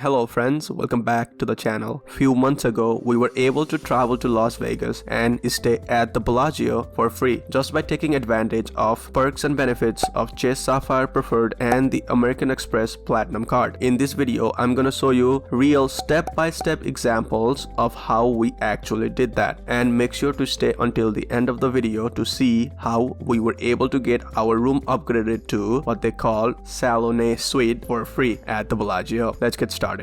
Hello friends, welcome back to the channel. Few months ago, we were able to travel to Las Vegas and stay at the Bellagio for free just by taking advantage of perks and benefits of Chase Sapphire Preferred and the American Express Platinum card. In this video, I'm gonna show you real step-by-step examples of how we actually did that, and make sure to stay until the end of the video to see how we were able to get our room upgraded to what they call Salone Suite for free at the Bellagio. Let's get started.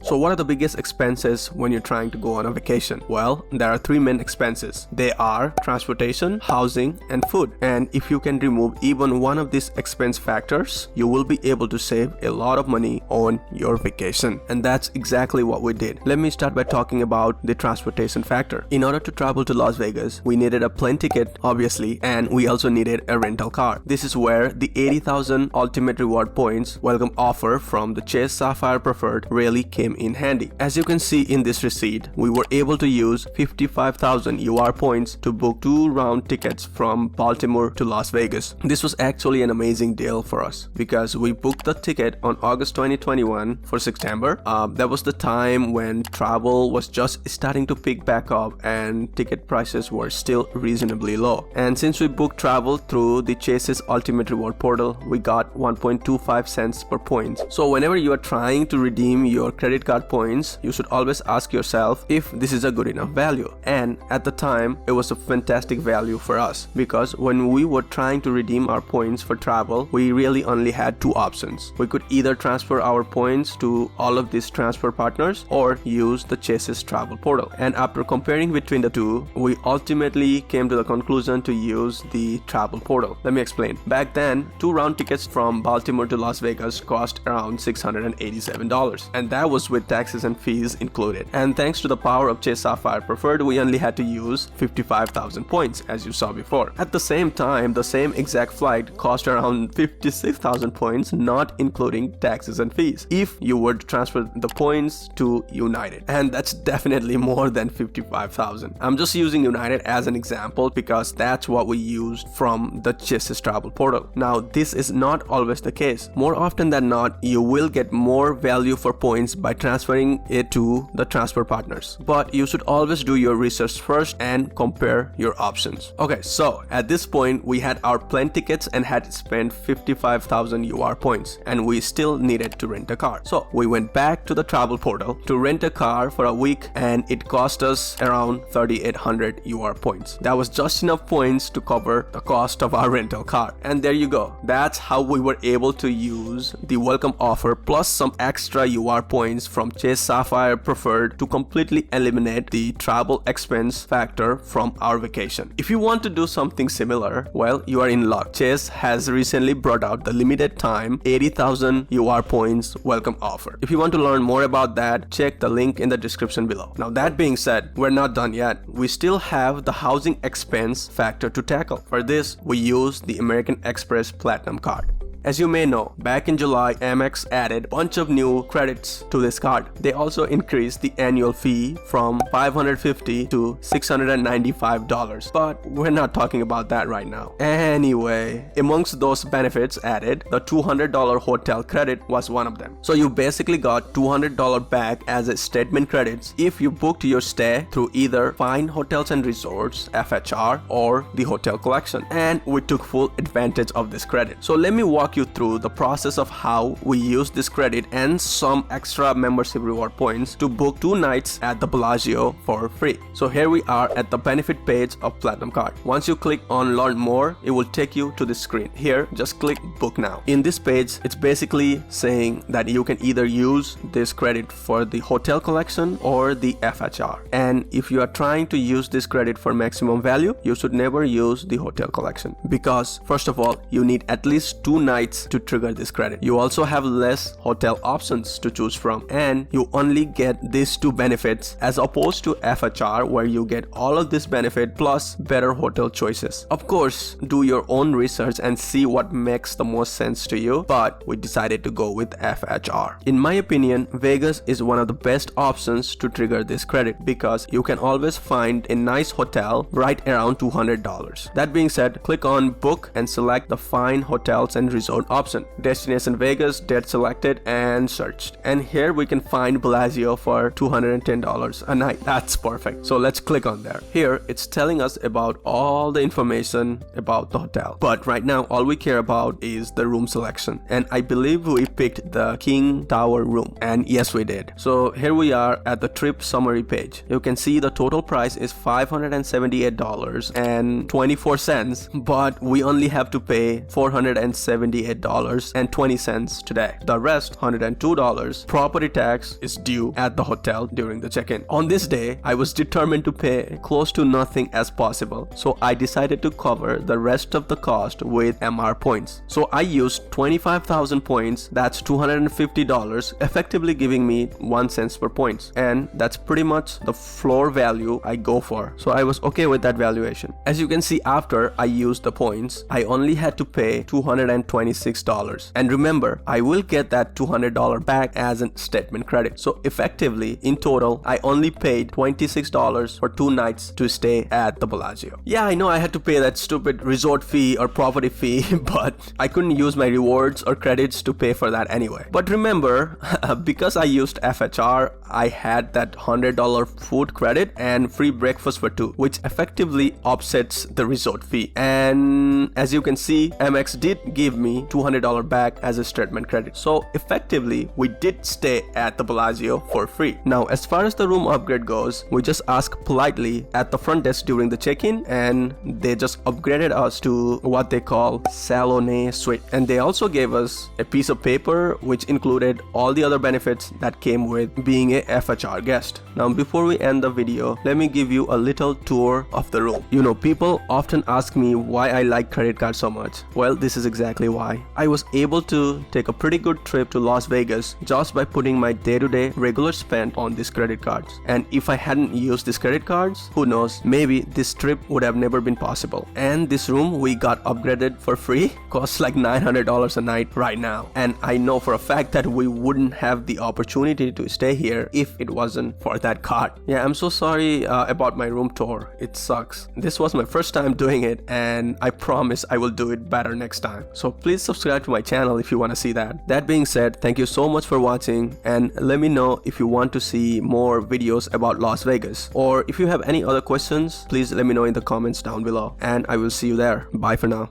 So what are the biggest expenses when you're trying to go on a vacation? Well, there are three main expenses. They are transportation, housing, and food. And if you can remove even one of these expense factors, you will be able to save a lot of money on your vacation. And that's exactly what we did. Let me start by talking about the transportation factor. In order to travel to Las Vegas, we needed a plane ticket, obviously, and we also needed a rental car. This is where the 80,000 ultimate reward points welcome offer from the Chase Sapphire Preferred really came in handy. As you can see in this receipt, we were able to use 55,000 UR points to book 2 round tickets from Baltimore to Las Vegas. This was actually an amazing deal for us because we booked the ticket on August 2021 for September. That was the time when travel was just starting to pick back up and ticket prices were still reasonably low. And since we booked travel through the Chase's Ultimate Reward portal, we got 1.25 cents per point. So whenever you are trying to redeem your credit card points, you should always ask yourself if this is a good enough value. And at the time, it was a fantastic value for us because when we were trying to redeem our points for travel, we really only had two options. We could either transfer our points to all of these transfer partners or use the Chase's travel portal. And after comparing between the two, we ultimately came to the conclusion to use the travel portal. Let me explain. Back then, 2 round tickets from Baltimore to Las Vegas cost around $687, and that was with taxes and fees included. And thanks to the power of Chase Sapphire Preferred, we only had to use 55,000 points, as you saw before. At the same time, the same exact flight cost around 56,000 points, not including taxes and fees, if you were to transfer the points to United. And that's definitely more than 55,000. I'm just using United as an example because that's what we used from the Chase's travel portal. Now, this is not always the case. More often than not, you will get more value for points by transferring it to the transfer partners, but you should always do your research first and compare your options. Okay, so at this point we had our plane tickets and had spent 55,000 UR points, and we still needed to rent a car. So we went back to the travel portal to rent a car for a week, and it cost us around 3,800 UR points. That was just enough points to cover the cost of our rental car. And there you go. That's how we were able to use the welcome offer plus some extra UR points from Chase Sapphire Preferred to completely eliminate the travel expense factor from our vacation. If you want to do something similar, well, you are in luck. Chase has recently brought out the limited time 80,000 UR points welcome offer. If you want to learn more about that, check the link in the description below. Now that being said, we're not done yet. We still have the housing expense factor to tackle. For this, we use the American Express Platinum card. As you may know, back in July, Amex added a bunch of new credits to this card. They also increased the annual fee from $550 to $695, but we're not talking about that right now. Anyway, amongst those benefits added, the $200 hotel credit was one of them. So you basically got $200 back as a statement credits if you booked your stay through either Fine Hotels and Resorts, FHR, or the hotel collection. And we took full advantage of this credit. So let me walk you through the process of how we use this credit and some extra membership reward points to book 2 nights at the Bellagio for free. So here we are at the benefit page of Platinum card. Once you click on learn more, it will take you to this screen. Here, just click book now. In this page, it's basically saying that you can either use this credit for the hotel collection or the FHR. And if you are trying to use this credit for maximum value, you should never use the hotel collection because first of all, you need at least 2 nights to trigger this credit. You also have less hotel options to choose from, and you only get these 2 benefits as opposed to FHR where you get all of this benefit plus better hotel choices. Of course, do your own research and see what makes the most sense to you, but we decided to go with FHR. In my opinion, Vegas is one of the best options to trigger this credit because you can always find a nice hotel right around $200. That being said, click on book and select the Fine Hotels and Resorts resort option. Destination Vegas, date selected and searched. And here we can find Bellagio for $210 a night. That's perfect. So let's click on there. Here it's telling us about all the information about the hotel. But right now all we care about is the room selection. And I believe we picked the King Tower room. And yes, we did. So here we are at the trip summary page. You can see the total price is $578.24, but we only have to pay $478.20 today. The rest, $102, property tax is due at the hotel during the check-in. On this day, I was determined to pay close to nothing as possible, so I decided to cover the rest of the cost with MR points. So I used 25,000 points, that's $250, effectively giving me 1 cent per points, and that's pretty much the floor value I go for. So I was okay with that valuation. As you can see, after I used the points, I only had to pay $226. And remember, I will get that $200 back as a statement credit. So effectively, in total, I only paid $26 for 2 nights to stay at the Bellagio. Yeah, I know I had to pay that stupid resort fee or property fee, but I couldn't use my rewards or credits to pay for that anyway. But remember, because I used FHR, I had that $100 food credit and free breakfast for 2, which effectively offsets the resort fee. And as you can see, Amex did give me $200 back as a statement credit. So effectively, we did stay at the Bellagio for free. Now, as far as the room upgrade goes, we just asked politely at the front desk during the check-in, and they just upgraded us to what they call Salone Suite. And they also gave us a piece of paper which included all the other benefits that came with being a FHR guest. Now, before we end the video, let me give you a little tour of the room. You know, people often ask me why I like credit cards so much. Well, this is exactly why. I was able to take a pretty good trip to Las Vegas just by putting my day-to-day regular spend on these credit cards. And if I hadn't used these credit cards, who knows, maybe this trip would have never been possible. And this room we got upgraded for free costs like $900 a night right now. And I know for a fact that we wouldn't have the opportunity to stay here if it wasn't for that card. Yeah, I'm so sorry about my room tour. It sucks. This was my first time doing it, and I promise I will do it better next time. So please subscribe to my channel if you want to see that. That being said, thank you so much for watching, and let me know if you want to see more videos about Las Vegas, or if you have any other questions, please let me know in the comments down below, and I will see you there. Bye for now.